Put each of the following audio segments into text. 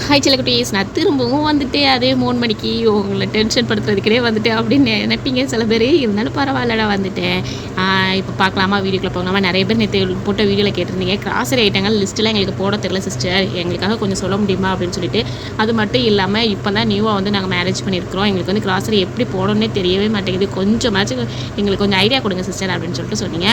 Hi செல்லக்குட்டீஸ், நான் திரும்பவும் வந்துட்டு அதே 3 மணிக்கு உங்களை டென்ஷன் படுத்துறதுக்கிட்டே வந்துட்டேன் அப்படின்னு நினைப்பீங்க சில பேர். இருந்தாலும் பரவாயில்லடா வந்துட்டேன். இப்போ பார்க்கலாமா, வீடியோக்குள்ளே போகலாமா? நிறைய பேர் நேற்று போட்ட வீடியோவில் கேட்டிருந்தீங்க, கிராசரி ஐட்டங்கள் லிஸ்ட்டெலாம் எங்களுக்கு போட தெரியல சிஸ்டர், எங்களுக்காக கொஞ்சம் சொல்ல முடியுமா அப்படின்னு சொல்லிட்டு. அது மட்டும் இல்லாமல் இப்போ தான் நியூவாக வந்து நாங்கள் மேரேஜ் பண்ணியிருக்கிறோம், எங்களுக்கு வந்து கிராசரி எப்படி போடணுன்னே தெரியவே மாட்டேங்குது, கொஞ்சமாச்சும் எங்களுக்கு கொஞ்சம் ஐடியா கொடுங்க சிஸ்டர் அப்படின்னு சொல்லிட்டு சொன்னீங்க.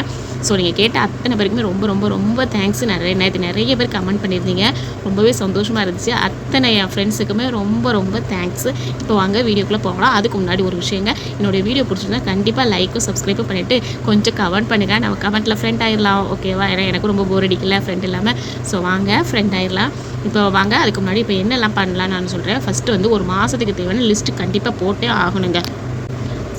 ஸோ நீங்கள் கேட்ட அத்தனை பேருக்குமே ரொம்ப ரொம்ப ரொம்ப தேங்க்ஸ். நிறைய பேர் கமெண்ட் பண்ணியிருந்தீங்க, ரொம்பவே சந்தோஷமாக இருந்துச்சு. அத்தனை என் ஃப்ரெண்ட்ஸுக்குமே ரொம்ப ரொம்ப தேங்க்ஸ். இப்போ வாங்க வீடியோக்குள்ளே போகலாம். அதுக்கு முன்னாடி ஒரு விஷயங்க, என்னுடைய வீடியோ பிடிச்சிருந்தா கண்டிப்பாக லைக்கும் சப்ஸ்கிரைபும் பண்ணிவிட்டு கொஞ்சம் கமெண்ட் பண்ணுங்கள். நம்ம கமெண்ட்டில் ஃப்ரெண்ட் ஆகிடலாம், ஓகேவா? ஏன்னா எனக்கு ரொம்ப போர் அடிக்கல ஃப்ரெண்ட் இல்லாமல். ஸோ வாங்க ஃப்ரெண்ட் ஆகிடலாம். இப்போ வாங்க, அதுக்கு முன்னாடி இப்போ என்னெல்லாம் பண்ணலான்னு நான் சொல்கிறேன். ஃபஸ்ட்டு வந்து ஒரு மாதத்துக்கு தேவையான லிஸ்ட்டு கண்டிப்பாக போட்டே ஆகணுங்க.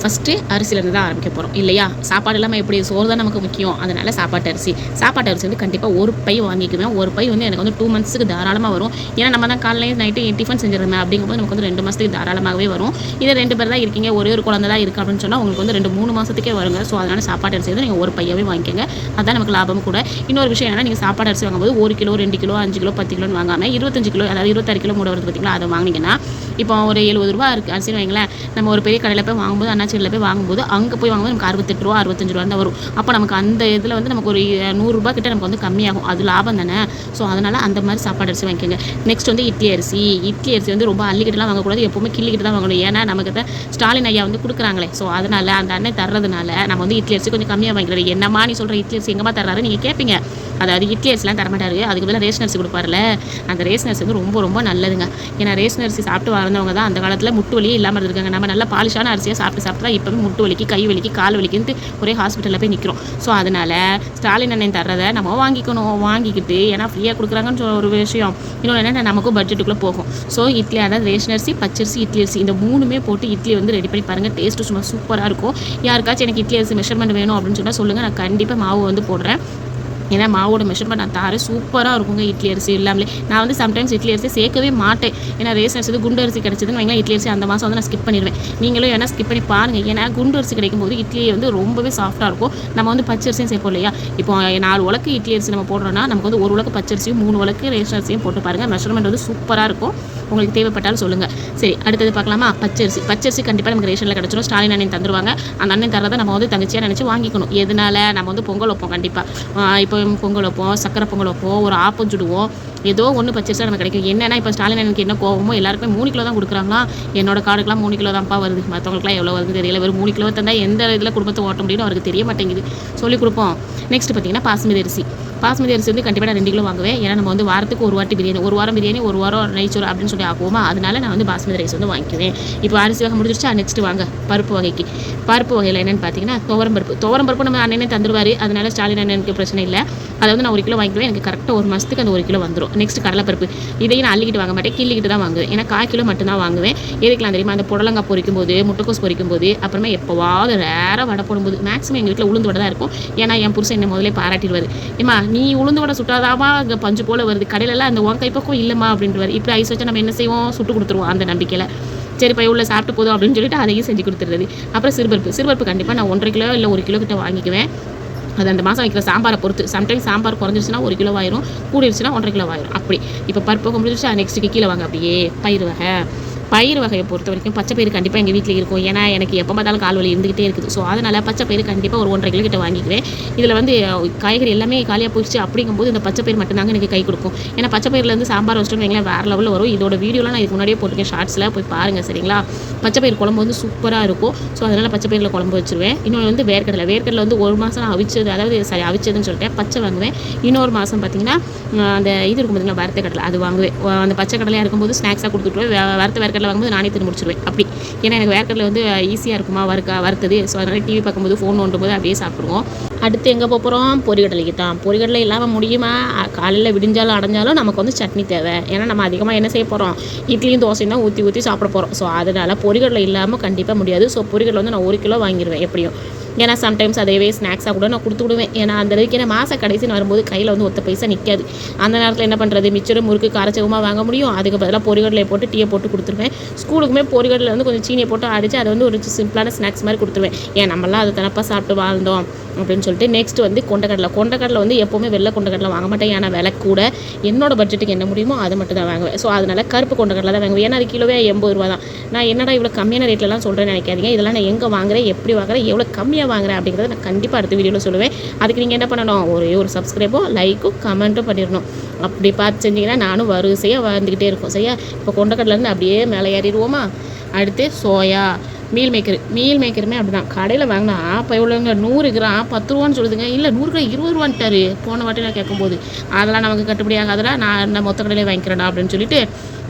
ஃபஸ்ட்டு அரிசியிலேருந்து தான் ஆரம்பிக்க போகிறோம் இல்லையா? சாப்பாடு இல்லாமல் எப்படி, சோறு தான் நமக்கு முக்கியம். அதனால் சாப்பாட்டு அரிசி வந்து கண்டிப்பாக ஒரு பை வாங்கிக்குவேன். ஒரு பை வந்து எனக்கு வந்து 2 மந்த்ஸுக்கு தாராளமாக வரும். ஏன்னா நம்ம தான் காலையில் நைட்டு டிஃபன் செஞ்சிருந்தேன், அப்படிங்கும்போது நமக்கு வந்து 2 மாதத்துக்கு தாராளமாகவே வரும். இதை 2 பேர் தான் இருக்கீங்க, ஒரே ஒரு குழந்தை தான் இருக்குது அப்படின்னு சொன்னால் உங்களுக்கு வந்து 2-3 மாதத்துக்கே வருங்க. ஸோ அதனால் சாப்பாட்டு அரிசி வந்து நீங்கள் ஒரு பையாவே வாங்கிக்கோங்க, அதுதான் நமக்கு லாபம் கூட. இன்னொரு விஷயம் என்னன்னா, நீங்கள் சாப்பாடு அரிசி வாங்கும்போது 1 கிலோ 2 கிலோ 5 கிலோ 10 கிலோன்னு வாங்காமல் 25 கிலோ, அதாவது 26 கிலோ மூட வருது பார்த்தீங்களா, அதை வாங்கினீங்கன்னா இப்போ ஒரு 70 ரூபா இருக்குது அரிசின்னு வைங்களேன். நம்ம ஒரு பெரிய கடையில் போய் வாங்கும்போது, அண்ணாச்சியில் போய் வாங்கும்போது, அங்கே போய் வாங்கும்போது நமக்கு 68 ரூபா 65 ரூபா தான் வரும். அப்போ நமக்கு அந்த இதில் வந்து நமக்கு ஒரு 100 ரூபா கிட்ட நமக்கு வந்து கம்மியாகும். அது லாபம் தானே. ஸோ அதனால் அந்த மாதிரி சாப்பாடு அரிசி வாங்கிக்கோங்க. நெக்ஸ்ட் வந்து இட்லி அரிசி வந்து ரொம்ப அள்ளிக்கிட்டுலாம் வாங்கக்கூடாது, எப்போவுமே கிள்ளிக்கிட்டு தான் வாங்கணும். ஏன்னா நமக்கு ஸ்டாலின் ஐயா வந்து கொடுக்குறாங்களே, ஸோ அதனால் அந்த அண்ணன் தர்றதுனால நம்ம வந்து இட்லி அரிசி கொஞ்சம் கம்மியாக வாங்கிக்கிறது. என்னம்மா நீ சொல்கிற, இட்லி அரிசி எங்கம்மா தர்றாரு நீங்கள் கேட்பீங்க. அதாவது இட்லி அரிசிலாம் தரமாட்டாரு, அதுக்கு பதிலாக ரேஷன் அரிசி கொடுப்பாருல, அந்த ரேஷன் அரிசி வந்து ரொம்ப ரொம்ப நல்லதுங்க. ஏன்னா ரேஷன் அரிசி சாப்பிட்டு வளர்ந்தவங்க தான் அந்த காலத்தில் முட்டு வலியே இல்லாமல் இருக்காங்க. நம்ம நல்லா பாலிஷான அரிசியாக சாப்பிட்டு தான் இப்போவே முட்டு வலிக்கு, கை வலிக்கு, கால் வலிக்குன்ட்டு ஒரே ஹாஸ்பிட்டலில் போய் நிற்கிறோம். ஸோ அதனால் ஸ்டாலின் அண்ணன் தர்றதை நம்ம வாங்கிக்கணும். வாங்கிக்கிட்டு ஏன்னா ஃப்ரீயாக கொடுக்குறாங்கன்னு ஒரு விஷயம். இன்னொன்று என்னென்னா நமக்கும் பட்ஜெட்டுக்குள்ளே போகும். ஸோ இட்லி, அதாவது ரேஷன் அரிசி, பச்சரிசி, இட்லி அரிசி, இந்த 3மே போட்டு இட்லி வந்து ரெடி பண்ணி பாருங்கள். டேஸ்ட்டு சும்மா சூப்பராக இருக்கும். யாருக்காச்சும் எனக்கு இட்லி அரிசி மெஷர்மெண்ட் வேணும் அப்படின்னு சொன்னால் சொல்லுங்கள், நான் கண்டிப்பாக மாவு வந்து போடுறேன். ஏன்னா மாவோட மெஷர்மெண்ட் நான் தாரேன், சூப்பராக இருக்குங்க இட்லி அரிசி இல்லாமலே. நான் வந்து சம்டைம்ஸ் இட்லி அரிசி சேர்க்கவே மாட்டேன். ஏன்னா ரேஷன் அரிசி குண்டு அரிசி கிடச்சிதுன்னு வைங்களா, இட்லி அரிசி அந்த மாதம் வந்து நான் ஸ்கிப் பண்ணிடுவேன். நீங்களும் ஏன்னா ஸ்கிப் பண்ணி பாருங்கள். ஏன்னா குண்டு அரிசி கிடைக்கும் போது இட்லி வந்து ரொம்பவே சாஃப்ட்டாக இருக்கும். நம்ம வந்து பச்சரிசியும் சேர்ப்போம் இல்லையா? இப்போ 4 உலக்கு இட்லி அரிசி நம்ம போடுறோன்னா நமக்கு வந்து 1 உலக்கு பச்சரிசியும் 3 உலக்கு ரேஷன் அரிசியும் போட்டு பாருங்கள். மெஷர்மெண்ட் வந்து சூப்பராக இருக்கும். உங்களுக்கு தேவைப்பட்டாலும் சொல்லுங்கள். சரி, அடுத்தது பார்க்கலாமா? பச்சரிசி கண்டிப்பாக நமக்கு ரேஷனில் கிடச்சிடும். ஸ்டாலின் அண்ணன் தந்துருவாங்க. அந்த அண்ணன் தரதை நம்ம வந்து தங்கச்சியாக நினச்சி வாங்கிக்கணும். எதனால, நம்ம வந்து பொங்கல் வைப்போம் கண்டிப்பாக. இப்போ பொங்கல் வைப்போம், சக்கரை பொங்கல் வைப்போம், ஒரு ஆப்பம் சுடுவோம், ஏதோ ஒன்று பச்சரிசியாக நமக்கு கிடைக்கும். என்னென்னா இப்போ ஸ்டாலின் எனக்கு என்ன கோவமோ, எல்லாருக்குமே 3 கிலோ தான் கொடுக்குறாங்களா. என்னோட கார்டுக்கெலாம் 3 கிலோ தான்ப்பா வருது, மற்றவங்களுக்குலாம் எவ்வளோ வருது தெரியல. வெறும் 3 கிலோ தந்தால் எந்த இதில் குடும்பத்தை ஓட்ட முடியும்னு அவருக்கு தெரிய மாட்டேங்குது. சொல்லிக் கொடுப்போம். நெக்ஸ்ட் பார்த்தீங்கன்னா பாஸ்மதி அரிசி வந்து கண்டிப்பாக நான் 2 கிலோ வாங்குவேன். ஏன்னா நம்ம வந்து வாரத்துக்கு ஒரு வாட்டி பிரியாணி, ஒரு வாரம் பிரியாணி, ஒரு வாரம் நெய்ச்சோறு அப்படின்னு சொல்லி ஆகுவோமா, அதனால நான் வந்து பாஸ்மதி ரைஸ் வந்து வாங்கிக்குவேன். இப்போ அரிசி வகை முடிஞ்சிருச்சா, நெக்ஸ்ட் வாங்க பருப்பு வகையில் என்னென்னு பார்த்தீங்கன்னா துவரம்பருப்பு நம்ம அண்ணனே தந்துருவார். அதனால ஸ்டாலின் அண்ணனுக்கு பிரச்சனை இல்லை. அதை வந்து நான் 1 கிலோ வாங்கிக்குவேன். எனக்கு கரெக்டாக ஒரு மாதத்துக்கு அந்த 1 கிலோ வந்துடும். நெக்ஸ்ட் கடலைப்பருப்பு, இதையும் நான் அள்ளிக்கிட்டு வாங்க மாட்டேன், கிள்ளிக்கிட்டு தான் வாங்குவேன். ஏன்னா 1/4 கிலோ மட்டும்தான் வாங்குவேன். எதுக்கெலாம் தெரியுமா? அந்த புடலங்காய் பொரிக்கும் போது, முட்டைக்கோஸ் பொரிக்கும் போது, அப்புறமா எப்போவாவது ரேராக வடை போடும்போது, மேக்ஸிமம் எங்கள் வீட்டில் உளுந்து வடை தான் இருக்கும். ஏன்னா என் புருஷன் என்ன முதலே பாராட்டிடுவார், ஏமா நீ உளுந்து வடை சுட்டாதாமா அங்கே பஞ்சு போல் வருது, கடையிலலாம் அந்த உன் கைப்பக்கம் இல்லைம்மா அப்படின்றவார். இப்படி ஐஸ் வச்சா நம்ம என்ன செய்வோம், சுட்டு கொடுத்துருவோம் அந்த நம்பிக்கையில். சரி பை உள்ள சாப்பிட்டு போதும் அப்படின்னு சொல்லிட்டு அதையும் செஞ்சு கொடுத்துருது. அப்புறம் சிறுபருப்பு கண்டிப்பாக நான் 1.5 கிலோ இல்லை 1 கிலோ கிட்ட வாங்கிக்குவேன். அது அந்த மாதம் வைக்கிற சாம்பாரை பொறுத்து. சம்டைம்ஸ் சாம்பார் குறைஞ்சிருச்சுன்னா 1 கிலோ ஆயிரும், கூடிருச்சுன்னா 1.5 கிலோ ஆயிரும். அப்படி இப்போ பருப்பு முடிஞ்சிருச்சு. நெக்ஸ்ட்டுக்கு கீழே வாங்க அப்படியே பயிர் வகையை பொறுத்த வரைக்கும் பச்சை பயிறு கண்டிப்பாக எங்கள் வீட்டில் இருக்கும். ஏன்னா எனக்கு எப்போ பார்த்தாலும் கால் வலி இருந்துகிட்டே இருக்குது. ஸோ அதனால் பச்சை பயிறு கண்டிப்பாக ஒரு 1.5 கிலோ கிட்ட வாங்கிக்குவேன். இதில் வந்து காய்கறி எல்லாமே காலியாக போயிடுச்சு அப்படிங்கும்போது இந்த பச்சை பயிர் மட்டும்தாங்க எனக்கு கை கொடுக்கும். ஏன்னா பச்சை பயிர்லேருந்து சாம்பார் வச்சுட்டு வைங்களேன் வேறு லெவலில் வரும். இதோட வீடியோலாம் நான் இதுக்கு முன்னாடியே போட்டிருக்கேன், ஷார்ட்ஸில் போய் பாருங்கள் சரிங்களா. பச்சை பயிர் குழம்பு வந்து சூப்பராக இருக்கும். ஸோ அதனால் பச்சை பயிரில் குழம்பு வச்சுருவேன். இன்னொன்று வந்து வேர்க்கடலை வந்து 1 மாதம் நான் அவிச்சதுன்னு சொல்லிட்டேன், பச்சை வாங்குவேன். இன்னொரு மாதம் பார்த்தீங்கன்னா அந்த இது இருக்கும் பார்த்தீங்கன்னா வறுத்த கடலை, அது வாங்குவேன். அந்த பச்சை கடலையாக இருக்கும்போது ஸ்நாக்ஸாக கொடுத்துட்டுருவேன். வறுத்த வேர்க்கடலை வாங்கும்போது நானே திரும்ப முடிச்சிடுவேன் அப்படி. ஏன்னா எனக்கு வேர்க்கடலை வந்து ஈஸியாக இருக்குமா வறுத்தது. ஸோ அதனால் டிவி பார்க்கும்போது, ஃபோன் நோண்டும்போது அப்படியே சாப்பிடுவோம். அடுத்து எங்கே போகிறோம்? பொரிகடலைக்கு தான். பொரிகடலை இல்லாமல் முடியுமா? காலையில் விடிஞ்சாலும் அடைஞ்சாலும் நமக்கு வந்து சட்னி தேவை. ஏன்னா நம்ம அதிகமாக என்ன செய்ய போகிறோம், இட்லியும் தோசையும் தான் ஊற்றி சாப்பிட போகிறோம். ஸோ அதனால் பொரிகடலை இல்லாமல் கண்டிப்பாக முடியாது. ஸோ பொரிகடலை வந்து நான் 1 கிலோ வாங்கிடுவேன் எப்படியும். ஏன்னா சம்டைம்ஸ் அதேவே ஸ்நாக்ஸாக கூட நான் கொடுத்து விடுவேன். ஏன்னா அந்த அளவுக்கு ஏன்னா மாத கடைசின்னு வரும்போது கையில் வந்து ஒத்த பைசா நிற்காது. அந்த நேரத்தில் என்ன பண்ணுறது, மிச்சரும் முறுக்கு காரச்சகமாக வாங்க முடியும். அதுக்கு பதிலாக பொரிகடலை போட்டு டீயை போட்டு கொடுத்துருவேன். ஸ்கூலுக்குமே பொரிகடலை வந்து கொஞ்சம் சீனியை போட்டு அடித்து அதை வந்து ஒரு சிம்பிளான ஸ்நாக்ஸ் மாதிரி கொடுத்துருவேன். ஏன் நம்மளாம் அதை தனப்பாக சாப்பிட்டு வாழ்ந்தோம், அப்படின்னு சொல்லிட்டு நெக்ஸ்ட் வந்து கொண்டக்கடலை வந்து எப்போவுமே வெள்ளை கொண்டக்கடலை வாங்க மாட்டேன், ஏன்னா விலை கூட. என்னோட பட்ஜெட்டுக்கு என்ன முடியுமோ அதை மட்டும் தான் வாங்குவேன். ஸோ அதனால் கருப்பு கொண்டக்கடலை தான் வாங்குவேன். ஏன்னா அது கிலோவே 80 ரூபா தான். நான் என்னடா இவ்வளோ கம்மியான ரேட்லலாம் சொல்கிறேன்னு நினைக்காதீங்க. இதெல்லாம் நான் எங்கே வாங்குறேன், எப்படி வாங்குறேன், எவ்வளோ கம்மியாக வாங்குறேன் அப்படிங்கிறத நான் கண்டிப்பாக அடுத்த வீடியோவில் சொல்லுவேன். அதுக்கு நீங்கள் என்ன பண்ணணும், ஒரே ஒரு சப்ஸ்கிரைபோ லைக்கும் கமெண்ட்டும் பண்ணிடணும். அப்படி பார்த்து செஞ்சிங்கன்னா நானும் வரிசையாக வந்துக்கிட்டே இருக்கும். சரியா? இப்போ கொண்டக்கடலேருந்து அப்படியே மேலே ஏறிடுவோமா. அடுத்து சோயா மீல் மேக்கருமே அப்படி தான். கடையில் வாங்கினா இப்போ எவ்வளோங்க, 100 கிராம் 10 ரூபான்னு சொல்லுதுங்க. இல்லை 100 கிராம் 20 ரூபான்ட்டாரு போன வாட்டி நான் கேட்கும்போது. அதெல்லாம் நமக்கு கட்டுப்படி ஆகாதெல்லாம், நான் மொத்த கடையிலே வாங்கிக்கிறேன்டா அப்படின்னு சொல்லிட்டு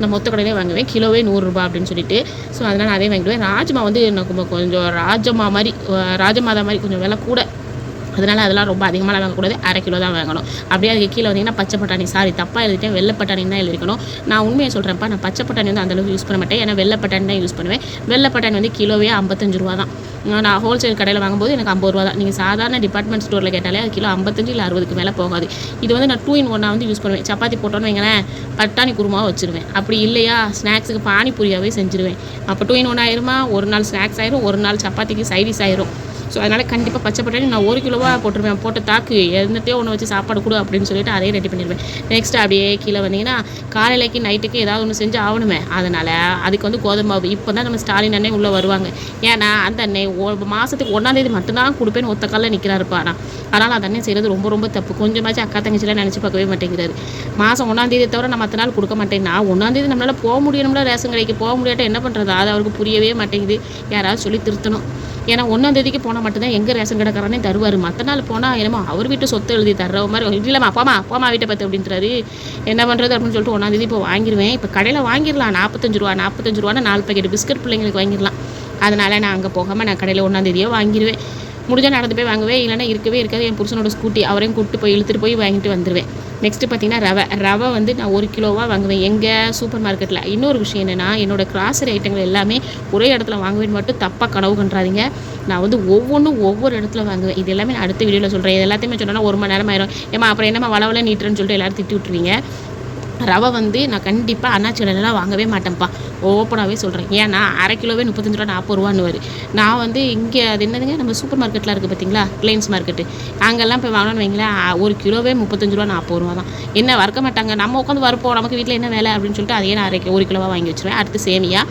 நான் மொத்த கடையிலே வாங்குவேன். கிலோவே 100 ரூபா அப்படின்னு சொல்லிட்டு. ஸோ அதனால் அதே வாங்கிடுவேன். ராஜ்மா வந்து எனக்கு கொஞ்சம் ராஜமாதா மாதிரி கொஞ்சம் விலை கூட. அதனால் அதெல்லாம் ரொம்ப அதிகமாக வாங்கக்கூடாது, 1/2 கிலோ தான் வாங்கணும். அப்படியே அதுக்கு கீழே வந்தீங்கன்னா பச்சை பட்டாணி, தப்பாக எழுதிட்டேன், வெள்ளை பட்டாணி தான் எழுதிக்கணும். நான் உண்மையை சொல்கிறேன்ப்பா, நான் பச்சை பட்டாணி வந்து அந்தளவுக்கு யூஸ் பண்ண மாட்டேன், ஏன்னா வெள்ளை பட்டாணி தான் யூஸ் பண்ணுவேன். வெள்ளை பட்டாணி வந்து கிலோவே 55 ரூபா தான். நான் ஹோல்சேல் கடையில் வாங்கும்போது எனக்கு 50 ரூபா தான். நீங்கள் சாதாரண டிபார்ட்மெண்ட் ஸ்டோரில் கேட்டாலே அது கிலோ 55 இல்லை 60க்கு மேலே போகாது. இது வந்து நான் 2 in 1 வந்து யூஸ் பண்ணுவேன். சப்பாத்தி போட்டோன்னு வைங்களேன், பட்டாணி குருமாவை வச்சுருவேன். அப்படி இல்லையா ஸ்நாக்ஸுக்கு பானிபூரியாவே செஞ்சுருவேன். அப்போ 2 in 1 ஆயிருமா, ஒரு நாள் ஸ்நாக்ஸ் ஆயிரும், ஒரு நாள் சப்பாத்திக்கு சைடிஸ் ஆயிரும். ஸோ அதனால் கண்டிப்பாக பச்சை பட்டாணி நான் 1 கிலோவாக போட்டுருவேன். போட்ட தாக்கு என்னத்தையோ ஒன்று வச்சு சாப்பாடு கொடு அப்படின்னு சொல்லிட்டு அதையே ரெடி பண்ணிடுவேன். நெக்ஸ்ட் அப்படியே கீழே வந்தீங்கன்னா காலையிலைக்கு நைட்டுக்கு ஏதாவது ஒன்று செஞ்சு ஆகணுமே. அதனால் அதுக்கு வந்து கோதுமை மாவு. இப்போ தான் நம்ம ஸ்டாலின் அண்ணே உள்ளே வருவாங்க. ஏன்னா அந்த அண்ணே மாதத்துக்கு 1ஆம் தேதி மட்டும்தான் கொடுப்பேன்னு ஒத்த காலில் நிற்கிறாருப்பா. அதனால் அந்த அண்ணே செய்கிறது ரொம்ப ரொம்ப தப்பு. கொஞ்சமாச்சும் அக்கா தங்கச்சிலாம் நினச்சி பார்க்கவே மாட்டேங்கிறாரு. மாதம் 1ஆம் தேதி தவிர நான் மற்ற நாள் கொடுக்க மாட்டேன். நான் 1ஆம் தேதி நம்மளால் போக முடியணும்ல, ரேஷன் கடைக்கு போக முடியாட்ட என்ன பண்ணுறது, அது அவருக்கு புரியவே மாட்டேங்குது. யாராவது சொல்லி திருத்தணும். ஏன்னா 1ஆம் தேதிக்கு போனால் மட்டும்தான் எங்கே ரேஷன் கடைக்காரனே தருவார். மற்ற நாள் போனால் என்னமோ அவர் வீட்டு சொத்தை எழுதி தர்ற மாதிரி, இல்லைம்மா போமா வீட்டை பார்த்து அப்படின்றாரு. என்ன பண்ணுறது அப்படின்னு சொல்லிட்டு 1ஆம் தேதி இப்போ வாங்கிடுவேன். இப்போ கடையில் வாங்கிடலாம் 45 ரூபான்னு 4 பாக்கெட் பிஸ்கட் பிள்ளைங்களுக்கு வாங்கிடலாம். அதனால் நான் அங்கே போகாமல் நான் கடையில் 1ஆம் தேதியே வாங்கிடுவேன். முடிஞ்சால் நடந்து போய் வாங்குவேன், இல்லைனா இருக்கவே இருக்காது. என் புருஷனோட ஸ்கூட்டி அவரையும் கூப்பிட்டு போய் இழுத்துட்டு போய் வாங்கிட்டு வந்துடுவேன். நெக்ஸ்ட்டு பார்த்திங்கன்னா ரவை வந்து நான் 1 கிலோவாக வாங்குவேன் எங்கள் சூப்பர் மார்க்கெட்டில். இன்னொரு விஷயம் என்னென்னா, என்னோடய கிராசரி ஐட்டங்கள் எல்லாமே ஒரே இடத்துல வாங்குவேன் மட்டும் தப்பாக கனவு கண்டுறாதீங்க. நான் வந்து ஒவ்வொரு இடத்துல வாங்குவேன். இது எல்லாமே நான் அடுத்த வீடியோவில் சொல்கிறேன். இது எல்லாத்தையுமே சொன்னோன்னா 1 மணி நேரம் ஆயிரும். ஏமா அப்புறம் என்னம்மா வளவலை நீட்டுறேன்னு சொல்லிட்டு எல்லோரும் திட்டி விட்டுருவீங்க. ரவை வந்து நான் கண்டிப்பாக அண்ணாச்சி கடையிலலாம் வாங்கவே மாட்டேன்ப்பா, ஓப்பனாகவே சொல்கிறேன். ஏன்னா 1/2 கிலோவே 35 ரூபா 40 ரூபான்னு. நான் வந்து இங்கே அது என்னதுங்க, நம்ம சூப்பர் மார்க்கெட்டில் இருக்குது பார்த்தீங்களா, ரிலையன்ஸ் மார்க்கெட்டு, அங்கெல்லாம் போய் வாங்கணும்னு வைங்களேன், 1 கிலோவே 35 ரூபா 40 ரூபா தான். என்ன வறுக்க மாட்டாங்க, நம்ம உட்காந்து வறுப்போம், நமக்கு வீட்டில் என்ன வேலை அப்படின்னு சொல்லிட்டு அதையே நான் 1 கிலோவாக வாங்கி வச்சுருவேன். அடுத்து சேமியா,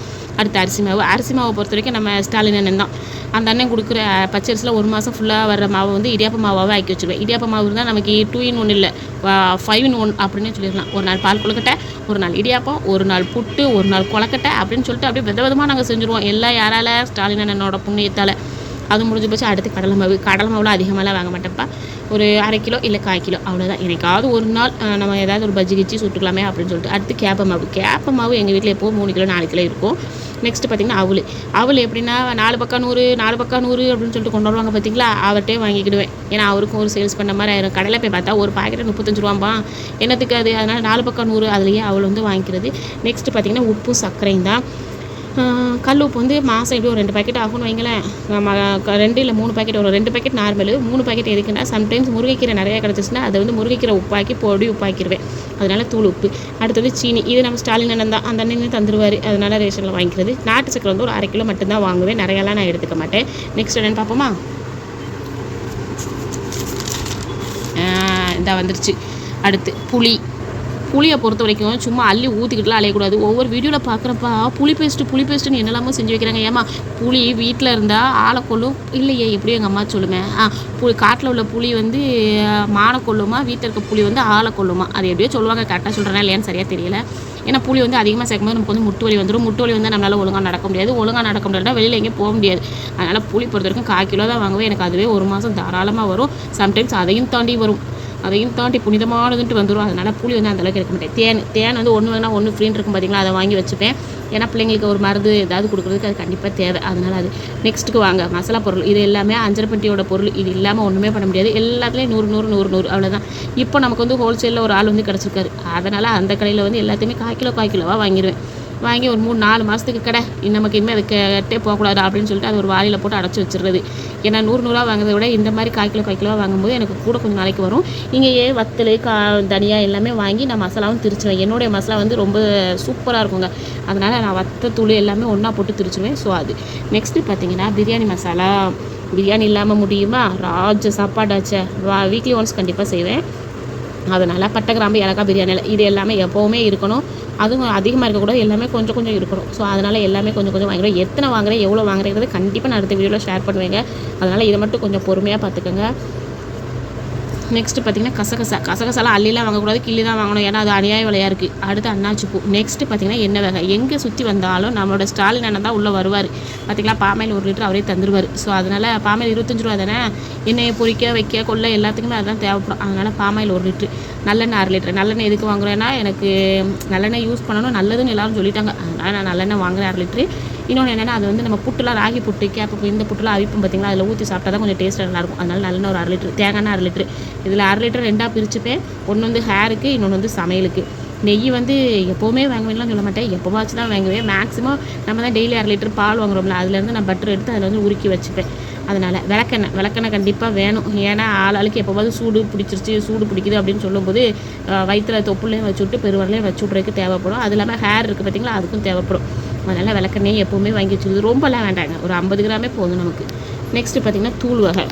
அடுத்து அரிசி மாவை பொறுத்த வரைக்கும் நம்ம ஸ்டாலின் அண்ணன் தான். அந்த அண்ணன் கொடுக்குற பச்சரிசியில் 1 மாதம் ஃபுல்லாக வர்ற மாவை வந்து இடியாப்ப மாவாகவே ஆக்கி வச்சுருவேன். இடியாப்ப மாவு இருந்தால் நமக்கு 2 in 1 இல்லை 5 in 1 அப்படின்னே சொல்லிடலாம். ஒரு நாள் பால் கொழுக்கட்டை, ஒரு நாள் இடியாப்பம், ஒரு நாள் புட்டு, ஒரு நாள் கொழுக்கட்டை அப்படின்னு சொல்லிட்டு அப்படியே விதவிதமாக நாங்கள் செஞ்சுருவோம். எல்லாம் யாரால, ஸ்டாலின் அண்ணனோட புண்ணியத்தால். அது முடிஞ்சு போச்சு. அடுத்து கடலை மாவுலாம் அதிகமாகலாம் வாங்க மாட்டேன்ப்பா, ஒரு 1/2 கிலோ இல்லை 1/4 கிலோ அவ்வளோதான். எனக்காவது ஒரு நாள் நம்ம ஏதாவது ஒரு பஜ்ஜி கிச்சி சுட்டுக்கலாமே அப்படின்னு சொல்லிட்டு. அடுத்து கேப்ப மாவு எங்கள் வீட்டில் எப்போது 3 கிலோ 4 கிலோ இருக்கும். நெக்ஸ்ட்டு பார்த்திங்கன்னா அவள் எப்படின்னா 4 பக்கம் 100 அப்படின்னு சொல்லிட்டு கொண்டு வருவாங்க பார்த்தீங்களா, அவர்கிட்டே வாங்கிக்கிடுவேன். ஏன்னா அவருக்கும் ஒரு சேல்ஸ் பண்ண மாதிரி ஆயிரும். கடையில் போய் பார்த்தா ஒரு பாக்கெட்டு 35 ரூபாம்பா, என்னத்துக்கு அது, அதனால் 4 பக்கம் 100 அதுலேயே அவள் வந்து வாங்கிக்கிறது. நெக்ஸ்ட்டு பார்த்திங்கன்னா உப்பு சர்க்கரையும் தான். கல் உப்பு வந்து மாதம் எப்படியும் ஒரு 2 பாக்கெட் ஆகும்னு வைங்களேன். 2 இல்லை 3 பாக்கெட் வரும். 2 பாக்கெட் நார்மலு, 3 பாக்கெட் எதுக்குன்னா சம்டைம்ஸ் முருங்கைக்கீரை நிறையா கிடச்சிச்சுன்னா அதை வந்து முருங்கைக்கீரை உப்பாக்கி பொடி உப்பாக்கிடுவேன். அதனால் தூள் உப்பு. அடுத்தது சீனி, இது நம்ம ஸ்டாலின் அண்ணன் தான், அந்த அண்ணனே தந்துடுவார். அதனால் ரேஷனில் வாங்கிக்கிறது. நாட்டு சக்கரை வந்து ஒரு 1/2 கிலோ மட்டும்தான் வாங்குவேன், நிறையாலாம் நான் எடுத்துக்க மாட்டேன். நெக்ஸ்ட் என்னென்னு பார்ப்போமா. இந்த வந்துருச்சு. அடுத்து புளியை பொறுத்த வரைக்கும் சும்மா அள்ளி ஊற்றிக்கிட்டுலாம் அலையக்கூடாது. ஒவ்வொரு வீடியோவில் பார்க்குறப்பா புளி பேஸ்ட்டுன்னு என்னெல்லாமோ செஞ்சு வைக்கிறாங்க. ஏமா புளி வீட்டில் இருந்தால் ஆளை கொள்ளும், இல்லையே எப்படியும் எங்கள் அம்மா சொல்லுவேன், காட்டில் உள்ள புளி வந்து மானை கொள்ளுமா, வீட்டில் இருக்க புளி வந்து ஆளை கொள்ளுமா, அது எப்படியோ சொல்லுவாங்க. கரெக்டாக சொல்கிறேன்னா இல்லையான்னு சரியாக தெரியல. ஏன்னா புளி வந்து அதிகமாக சேர்க்கும்போது நமக்கு வந்து முட்டு வலி வந்துடும். முட்டு வலி வந்து நம்மளால் ஒழுங்காக நடக்க முடியாதுன்னா வெளியில் எங்கேயும் போக முடியாது. அதனால் புளி பொறுத்த வரைக்கும் 1/4 கிலோ தான் வாங்குவேன். எனக்கு அதுவே 1 மாதம் தாராளமாக வரும். சம்டைம்ஸ் அதையும் தாண்டி புனிதமானதுன்ட்டு வந்துடும். அதனால் புளி வந்து அந்தளவுக்கு எடுக்க மாட்டேன். தேன் வந்து 1 வேணால் 1 ஃப்ரீன்னு இருக்கும் பார்த்தீங்களா, அதை வாங்கி வச்சுப்பேன். ஏன்னா பிள்ளைங்களுக்கு ஒரு மருந்து ஏதாவது கொடுக்குறதுக்கு அது கண்டிப்பாக தேவை. அதனால் அது. நெக்ஸ்ட்டுக்கு வாங்க மசாலா பொருள், இது எல்லாமே அஞ்சரைப்பட்டியோட பொருள். இது இல்லாமல் ஒன்றுமே பண்ண முடியாது. எல்லாத்துலேயும் 100 அவ்வளோதான். இப்போ நமக்கு வந்து ஹோல்சேலில் ஒரு ஆள் வந்து கிடச்சிருக்காரு. அதனால் அந்த கடையில் வந்து எல்லாத்தையுமே 1/4 கிலோவாக வாங்கிடுவேன். வாங்கி ஒரு 3-4 மாதத்துக்கு கடை நமக்கு இனிமேல் அது கட்டே போகக்கூடாது அப்படின்னு சொல்லிட்டு அது ஒரு வாளியில் போட்டு அடைச்சி வச்சுருது. ஏன்னா 100 வாங்குறதை விட இந்த மாதிரி 1/4 கிலோ வாங்கும்போது எனக்கு கூட கொஞ்சம் நாளைக்கு வரும். இங்கேயே வத்தல் தனியாக எல்லாமே வாங்கி நான் மசாலாவும் திரிச்சுவேன். என்னுடைய மசாலா வந்து ரொம்ப சூப்பராக இருக்குங்க. அதனால் நான் வத்தத்தூள் எல்லாமே ஒன்றா போட்டு திரிச்சுவேன். ஸோ அது. நெக்ஸ்ட்டு பார்த்திங்கன்னா பிரியாணி மசாலா, பிரியாணி இல்லாமல் முடியுமா? ராஜ சாப்பாடாச்சே. வீக்லி ஒன்ஸ் கண்டிப்பாக செய்வேன். அதனால் பட்டை கிராம்பு ஏலக்காய் பிரியாணியில் இது எல்லாமே எப்போவுமே இருக்கணும். அதுவும் அதிகமாக இருக்கக்கூடாது, எல்லாமே கொஞ்சம் கொஞ்சம் இருக்கணும். ஸோ அதனால் எல்லாமே கொஞ்சம் கொஞ்சம் வாங்குகிறேன். எத்தனை வாங்குறேன், எவ்வளோ வாங்குறேங்கிறது கண்டிப்பாக நான் அடுத்த வீடியோவில் ஷேர் பண்ணுவேங்க. அதனால் இதை மட்டும் கொஞ்சம் பொறுமையாக பார்த்துக்கோங்க. நெக்ஸ்ட்டு பார்த்திங்கன்னா கசகசாலாம் அள்ளிலாம் வாங்கக்கூடாது, கிள்ளி தான் வாங்கணும். ஏன்னா அது அநியாய விலையாக இருக்குது. அடுத்து அன்னாச்சி பூ. நெக்ஸ்ட்டு பார்த்திங்கன்னா எண்ணெய் வகை. எங்கே சுற்றி வந்தாலும் நம்மளோட ஸ்டாலின் அண்ணன் தான் உள்ளே வருவார். பார்த்திங்களா, பாமாயில் 1 லிட்டர் அவரே தந்துடுவார். ஸோ அதனால் பாமாயில் 25 ரூபா தானே. எண்ணெயை பொரிக்க வைக்க கொள்ள எல்லாத்துக்குமே அதுதான் தேவைப்படும். அதனால் பாமாயில் 1 லிட்ரு, நல்லெண்ணெய் 1/2 லிட்டர். நல்லெண்ணெய் எதுக்கு வாங்குறேன்னா, எனக்கு நல்லெண்ணெய் யூஸ் பண்ணணும், நல்லதுன்னு எல்லோரும் சொல்லிட்டாங்க. அதனால் நான் நல்லெண்ணெய் வாங்குறேன் 1/2 லிட்ரு. இன்னொன்று என்னென்னா, அது வந்து நம்ம புட்டுலாம் ராகி புட்டு, கேப்பை இந்த புட்டுலாம் அவிப்போம் பார்த்திங்களா, அதில் ஊற்றி சாப்பிட்டா தான் கொஞ்சம் டேஸ்ட்டாக நல்லாயிருக்கும். அதனால் நல்லெண்ணெய் ஒரு 1/2 லிட்டர், தேங்காய் 1/2 லிட்டரு. இதில் 1/2 லிட்டர் 2ஆக பிரிச்சுப்பேன். ஒன்று வந்து ஹேருக்கு, இன்னொன்று வந்து சமையலுக்கு. நெய் வந்து எப்போவுமே வாங்குவேன்லாம் சொல்ல மாட்டேன், எப்போவாச்சும் தான் வாங்குவேன். மேக்ஸிமம் நம்ம தான் டெய்லி 1/2 லிட்டர் பால் வாங்குறோம்ல, அதுலேருந்து நான் பட்டர் எடுத்து அதில் வந்து உருக்கி வச்சுப்பேன். அதனால் விளக்கெண்ணெய் கண்டிப்பாக வேணும். ஏன்னா ஆளுக்கு எப்போவாது சூடு பிடிக்குது அப்படின்னு சொல்லும்போது வயிற்றில் தொப்புலையும் வச்சு விட்டு பெருவரலையும் வச்சு விட்றதுக்கு தேவைப்படும். அது இல்லாமல் ஹேர் இருக்குது பார்த்திங்களா, அதுக்கும் தேவைப்படும். அதனால் விளக்கெண்ணெய் எப்போவுமே வாங்கி வச்சுருது. ரொம்பலாம் வேண்டாங்க, ஒரு 50 கிராமே போதும் நமக்கு. நெக்ஸ்ட்டு பார்த்திங்கன்னா தூள் வகை.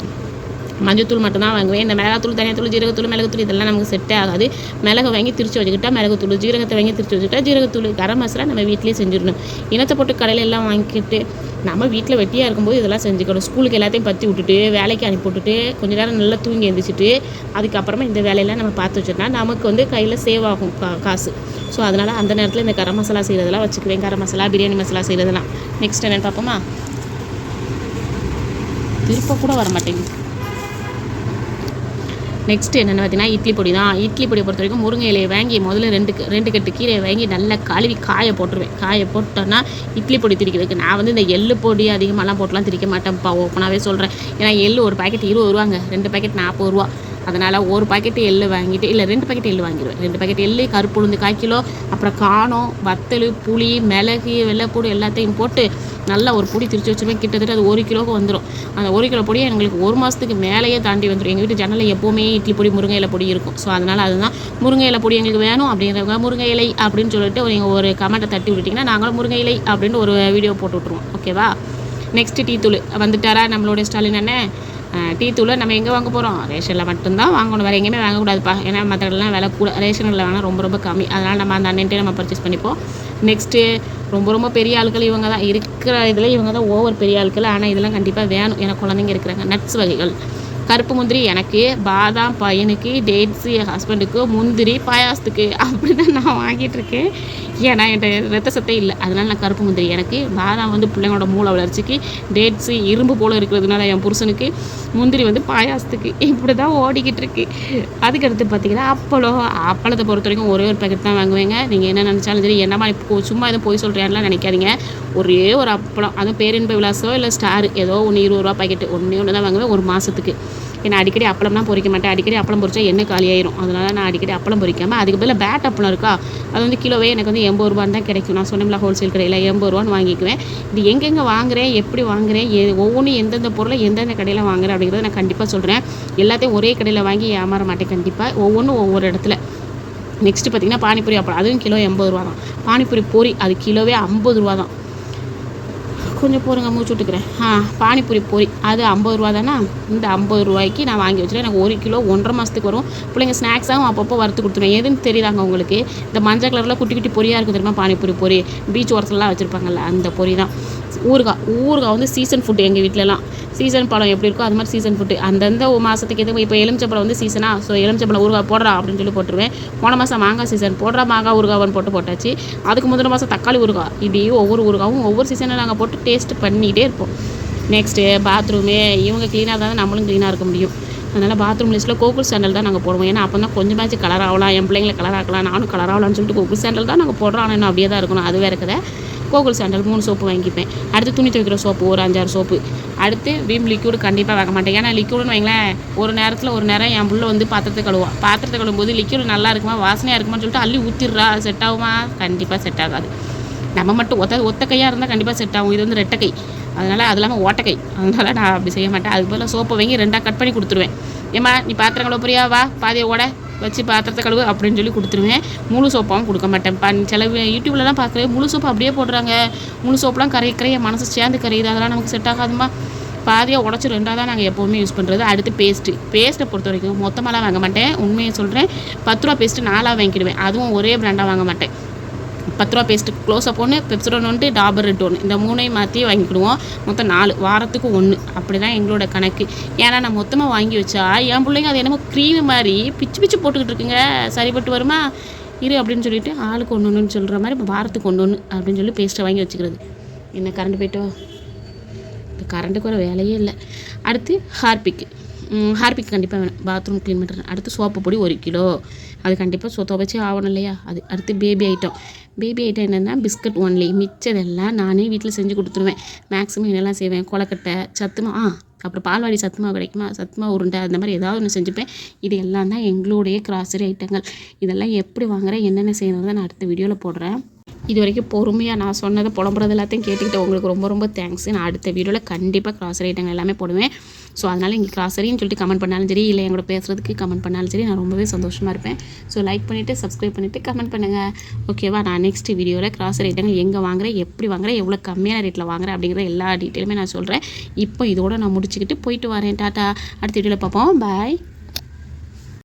மஞ்சத்தூள் மட்டும்தான் வாங்குவேன். இந்த மிளகாத்தூள், தனியாத்தூள், ஜீரகத்தூள், மிளகுத்தூள் இதெல்லாம் நமக்கு செட்டே ஆகாது. மிளகு வாங்கி திரிச்சு வச்சுக்கிட்டா மிளகுத்தூள், ஜீரகத்தை வாங்கி திரிச்சு வச்சுக்கிட்டா ஜீரகத்தூள், கரம் மசாலா நம்ம வீட்டிலேயே செஞ்சிடணும். இனத்தை போட்டு கடையில் எல்லாம் வாங்கிக்கிட்டு நம்ம வீட்டில் வெட்டியாக இருக்கும்போது இதெல்லாம் செஞ்சுக்கணும். ஸ்கூலுக்கு எல்லாத்தையும் பற்றி விட்டுட்டு வேலைக்கு அனுப்பி விட்டுட்டு கொஞ்சம் நேரம் நல்லா தூங்கி எழுந்திரிச்சிட்டு அதுக்கப்புறமா இந்த வேலையெல்லாம் நம்ம பார்த்து வச்சோம்னா நமக்கு வந்து கையில் சேவ் ஆகும் காசு. ஸோ அதனால் அந்த நேரத்தில் இந்த கரம் மசாலா செய்கிறதெல்லாம் வச்சுக்குவேன். கரம் மசாலா, பிரியாணி மசாலா செய்கிறதெல்லாம். நெக்ஸ்ட் என்னென்னு பார்ப்போமா? திருப்ப கூட வர மாட்டேங்குது. நெக்ஸ்ட்டு என்னென்னு பார்த்தீங்கன்னா இட்லி பொடி தான். இட்லி பொடியை பொறுத்த வரைக்கும் முருங்கை இலையை வாங்கி முதல்ல 2 கட்டு கீரையை வாங்கி நல்லா கழுவி காய போட்டுருவேன். காய போட்டோன்னா இட்லி பொடி திரிக்கிறதுக்கு நான் வந்து இந்த எள்ளு பொடி அதிகமாகலாம் போட்டுலாம் திரிக்க மாட்டேன்ப்பா, ஓப்பனாகவே சொல்கிறேன். ஏன்னா எள்ளு ஒரு பாக்கெட் 20 ரூபாங்க, 2 பாக்கெட் 40 ரூபா. அதனால் ஒரு பாக்கெட்டு எள்ளு வாங்கிட்டு, இல்லை 2 பாக்கெட் எள்ளு வாங்கிடுவேன். 2 பாக்கெட் எள்ளு, கருப்பு உளுந்து 1/4 கிலோ, அப்புறம் காணம், வத்தல், புளி, மிளகு, வெள்ளைப்பூடு எல்லாத்தையும் போட்டு நல்லா ஒரு பொடி திரிச்சு வச்சுருவேன். கிட்டத்தட்ட அது 1 கிலோவுக்கு வந்துடும். அந்த 1 கிலோ பொடியை எங்களுக்கு 1 மாதத்துக்கு மேலேயே தாண்டி வந்துடும். எங்கள் வீட்டு ஜன்னலில் எப்போவுமே இட்லி பொடி, முருங்கை இலை பொடி இருக்கும். ஸோ அதனால் அதுதான் முருங்கை இலை பொடி எங்களுக்கு வேணும் அப்படிங்கிறவங்க முருங்கை இலை அப்படின்னு சொல்லிட்டு நீங்கள் ஒரு கமெண்ட்டை தட்டி விட்டுட்டிங்கன்னா நாங்களும் முருங்கை இலை அப்படின்னு ஒரு வீடியோ போட்டு விட்ருவோம். ஓகேவா? நெக்ஸ்ட்டு டீ தூள் வந்துட்டாரா நம்மளோட ஸ்டாலின் அண்ணன். டீ தூளை நம்ம எங்கே வாங்க போகிறோம்? ரேஷனில் மட்டும்தான் வாங்கணும், வேறு எங்கேயுமே வாங்கக்கூடாதுப்பா. ஏன்னா மற்ற இடம்லாம் விலை கூட, ரேஷனில் வேணால் ரொம்ப கம்மி. அதனால் நம்ம அந்த அண்ணன்ட்டே நம்ம பர்ச்சேஸ் பண்ணிப்போம். நெக்ஸ்ட்டு ரொம்ப பெரிய ஆட்கள் இவங்க தான் இருக்கிற இதில், இவங்க தான் ஓவர் பெரிய ஆட்கள். ஆனால் இதெல்லாம் கண்டிப்பாக வேணும், ஏன்னா குழந்தைங்க இருக்கிறாங்க. நட்ஸ் வகைகள். கருப்பு முந்திரி எனக்கு, பாதாம் பையனுக்கு, டேட்ஸு என் ஹஸ்பண்டுக்கு, முந்திரி பாயாசத்துக்கு அப்படி தான் நான் வாங்கிட்டு இருக்கேன். ஏன்னா என்கிட்ட ரத்த சத்தே இல்லை, அதனால் நான் கருப்பு முந்திரி எனக்கு, பாதாம் வந்து பிள்ளைங்களோட மூளை வளர்ச்சிக்கு, டேட்ஸு இரும்பு போல் இருக்கிறதுனால என் புருஷனுக்கு, முந்திரி வந்து பாயாசத்துக்கு. இப்படி தான் ஓடிக்கிட்டு இருக்கு. அதுக்கடுத்து பார்த்திங்கன்னா அப்பளத்தை பொறுத்த வரைக்கும் ஒரே ஒரு பேக்கெட் தான் வாங்குவேங்க. நீங்கள் என்ன நினச்சாலும் சரி, என்னமா இப்போ சும்மா எதுவும் போய் சொல்கிறேன்லாம் நினைக்காதீங்க. ஒரே ஒரு அப்பளம், அதுவும் பேரின்ப விலாசம் இல்லை ஸ்டார் ஏதோ ஒன்று 20 ரூபா பாக்கெட்டு, ஒன்று தான் வாங்குவேன் ஒரு மாதத்துக்கு. ஏன்னா அடிக்கடி அப்பளம்லாம் பொரிக்க மாட்டேன். அடிக்கடி அப்பளம் பொரிச்சா எண்ணெய் காலியாயிரும். அதனால் நான் அடிக்கடி அப்பளம் பொரிக்காமல் அதுக்கு பதில் பேட் அப்பளம் இருக்கா, அது வந்து கிலோவே எனக்கு வந்து 80 ரூபான்னு தான் கிடைக்கும். நான் சொன்னேன்ல ஹோல்சேல் கடையில் 80 ரூபான்னு வாங்கிக்குவேன். இது எங்கெங்கே வாங்குறேன், எப்படி வாங்குறேன், ஒவ்வொன்றும் எந்தெந்த பொருளை எந்தெந்த கடையில் வாங்குறேன் அப்படிங்கிறத நான் கண்டிப்பாக சொல்கிறேன். எல்லாத்தையும் ஒரே கடையில் வாங்கி ஏமாற மாட்டேன் கண்டிப்பாக, ஒவ்வொன்றும் ஒவ்வொரு இடத்துல. நெக்ஸ்ட்டு பார்த்திங்கன்னா பானிபூரி அப்பளம், அதுவும் கிலோ 80 ரூபா தான். பானிபூரி பொரி அது கிலோவே 50 ரூபா தான். கொஞ்சம் போருங்க, மூச்சு விட்டுக்கிறேன். பானிபூரி பொரி அது 50 ரூபா தானே. இந்த 50 ரூபாய்க்கு நான் வாங்கி வச்சுருவேன். எனக்கு 1 கிலோ 1.5 மாதத்துக்கு வரும். பிள்ளைங்க ஸ்நாக்ஸாகவும் அப்பப்போ வறுத்து கொடுத்துருவேன். எதுன்னு தெரியுதாங்க உங்களுக்கு? இந்த மஞ்சள் கலரில் குட்டி குட்டி பொரியாக இருக்கும் தெரியுமா, பானிபூரி பொரி, பீச் ஓரத்துலலாம் வச்சுருப்பாங்கல்ல, அந்த பொரி தான். ஊறுகாய் வந்து சீசன் ஃபுட்டு. எங்கள் வீட்டிலலாம் சீசன் பழம் எப்படி இருக்கோ அது மாதிரி சீசன் ஃபுட்டு. அந்தந்த மாதத்துக்கு எதுவும். இப்போ எலுமிச்சப்பழம் வந்து சீசனா, ஸோ எலுமிச்சப்பழம் ஊறுகாய் போடுறா அப்படின்னு சொல்லி போட்டுருவேன். போன மாதம் மாங்காய் சீசன் போடுறா, மாங்காய் ஊறுகாவன்னு போட்டாச்சு. அதுக்கு முந்தின மாதம் தக்காளி ஊறுகாய். இப்படி ஒவ்வொரு ஊறுகாவும் ஒவ்வொரு சீசனில் நாங்கள் போட்டு டேஸ்ட் பண்ணிகிட்டே இருப்போம். நெக்ஸ்ட்டு பாத்ரூமே, இவங்க க்ளீனாக இருந்தால் நம்மளும் க்ளீனாக இருக்க முடியும். அதனால் பாத்ரூம் லிஸ்ட்டில் கோகுல் சாண்டல் தான் நாங்கள் போடுவோம். ஏன்னா அப்போ தான் கொஞ்சமாச்சு கலர் ஆகலாம், என் பிள்ளைங்களை கலர் ஆக்கலாம், நானும் கலர் ஆகலான்னு சொல்லிட்டு கோகுல் சாண்டல் தான் நாங்கள் போடுறோம். ஆனால் இன்னும் அப்படியே தான் இருக்கணும், அது வேறு கதை. கோகுல் சாண்டல் 3 சோப்பு வாங்கிப்பேன். அடுத்து துணி துவைக்கிற சோப்பு ஒரு 5-6 சோப்பு. அடுத்து விம் லிக்யூடு கண்டிப்பாக வாங்க மாட்டேன். ஏன்னா லிக்யூடுன்னு வைங்களேன், ஒரு நேரம் என் புள்ள வந்து பாத்திரத்தை கழுவும்போது லிக்யூடு நல்லா இருக்குமா, வாசனையாக இருக்குமான்னு சொல்லிட்டு அள்ளி ஊற்றிடுறா. செட் ஆகுமா? கண்டிப்பாக செட் ஆகாது. நம்ம மட்டும் ஒத்த கையாக இருந்தால் கண்டிப்பாக செட் ஆகும். இது வந்து ரெட்டை கை, அதனால் அது இல்லாமல் ஓட்டக்கை, அதனால் நான் அப்படி செய்ய மாட்டேன். அதுக்கு பதிலாக சோப்பை வாங்கி 2ஆக கட் பண்ணி கொடுத்துருவேன். ஏம்மா நீ பாத்திரம் கழுவ போறியா, வா பாதியை ஓட வச்சு பாத்திரத்தை கழுவு அப்படின்னு சொல்லி கொடுத்துருவேன். முழு சோப்பாகவும் கொடுக்க மாட்டேன். சில யூடியூப்லலாம் பார்க்குறேன் முழு சோப்பு அப்படியே போடுறாங்க. முழு சோப்புலாம் கரைய மனசு சேர்ந்து கரையுது, அதெல்லாம் நமக்கு செட் ஆகாதுமா. பாதியாக உடச்சி 2ஆக தான் நாங்கள் எப்போவுமே யூஸ் பண்ணுறது. அடுத்து பேஸ்ட்டை பொறுத்த வரைக்கும் மொத்தமாலாம் வாங்க மாட்டேன். உண்மையை சொல்கிறேன், 10 ரூபா பேஸ்ட்டு 4ஆக வாங்கிடுவேன். அதுவும் ஒரே பிராண்டாக வாங்க மாட்டேன். 10 ரூபா பேஸ்ட்டு க்ளோஸ்அப் ஒன்று, பெப்சோடன் ஒன்று, டாபர் ரெட் ஒன்று, இந்த 3ஐயும் மாற்றி வாங்கிக்கிடுவோம். மொத்தம் 4 வாரத்துக்கு 1. அப்படி தான் எங்களோட கணக்கு. ஏன்னா நான் மொத்தமாக வாங்கி வச்சா என் பிள்ளைங்க அது என்னமோ க்ரீமு மாதிரி பிச்சு போட்டுக்கிட்டு இருக்குங்க. சரிப்பட்டு வருமா இரு அப்படின்னு சொல்லிட்டு ஆளுக்கு 1 சொல்கிற மாதிரி இப்போ வாரத்துக்கு 1 அப்படின்னு சொல்லி பேஸ்ட்டை வாங்கி வச்சுக்கிறது. என்ன கரண்ட் போய்ட்டோ, இந்த கரண்ட்டுக்கு வர வேலையே இல்லை. அடுத்து ஹார்பிக் கண்டிப்பாக வேணும், பாத்ரூம் க்ளீன் பண்ணுறேன். அடுத்து சோப்பு பொடி 1 கிலோ, அது கண்டிப்பாக துவைச்சி ஆகணும் இல்லையா அது. அடுத்து பேபி ஐட்டம் என்னென்னா பிஸ்கட் ஒன்லி. மிச்சதெல்லாம் நானே வீட்டில் செஞ்சு கொடுத்துருவேன். மேக்ஸிமம் என்னெல்லாம் செய்வேன், கொலக்கட்டை, சத்துமா, அப்புறம் பால்வாடி சத்துமா கிடைக்குமா, சத்துமா உருண்டை, அந்த மாதிரி ஏதாவது ஒன்று செஞ்சுப்பேன். இது எல்லாம் தான் எங்களுடைய கிராசரி ஐட்டங்கள். இதெல்லாம் எப்படி வாங்குறேன், என்னென்ன செய்யணும் தான் நான் அடுத்த வீடியோவில் போடுறேன். இது வரைக்கும் பொறுமையாக நான் சொன்னதை புலம்புறது எல்லாத்தையும் கேட்டுக்கிட்டு உங்களுக்கு ரொம்ப தேங்க்ஸ். நான் அடுத்த வீடியோவில் கண்டிப்பாக கிராசரி ஐட்டங்கள் எல்லாமே போடுவேன். ஸோ அதனால் இங்கே கிராசரின்னு சொல்லிட்டு கமெண்ட் பண்ணாலும் சரி, இல்லை எங்களோட பேசுகிறதுக்கு கமெண்ட் பண்ணாலும் சரி, நான் ரொம்பவே சந்தோஷமாக இருப்பேன். ஸோ லைக் பண்ணிவிட்டு சப்ஸ்கிரைப் பண்ணிவிட்டு கமெண்ட் பண்ணுங்கள். ஓகேவா? நான் நெக்ஸ்ட் வீடியோவில் கிராசரி ஐட்டங்கள் எங்கே வாங்குறேன், எப்படி வாங்குறேன், எவ்வளோ கம்மியான ரேட்டில் வாங்குறேன் அப்படிங்கிற எல்லா டீட்டெயிலுமே நான் சொல்கிறேன். இப்போ இதோட நான் முடிச்சுக்கிட்டு போயிட்டு வரேன். டாட்டா. அடுத்த வீடியோவில் பார்ப்போம். பாய்.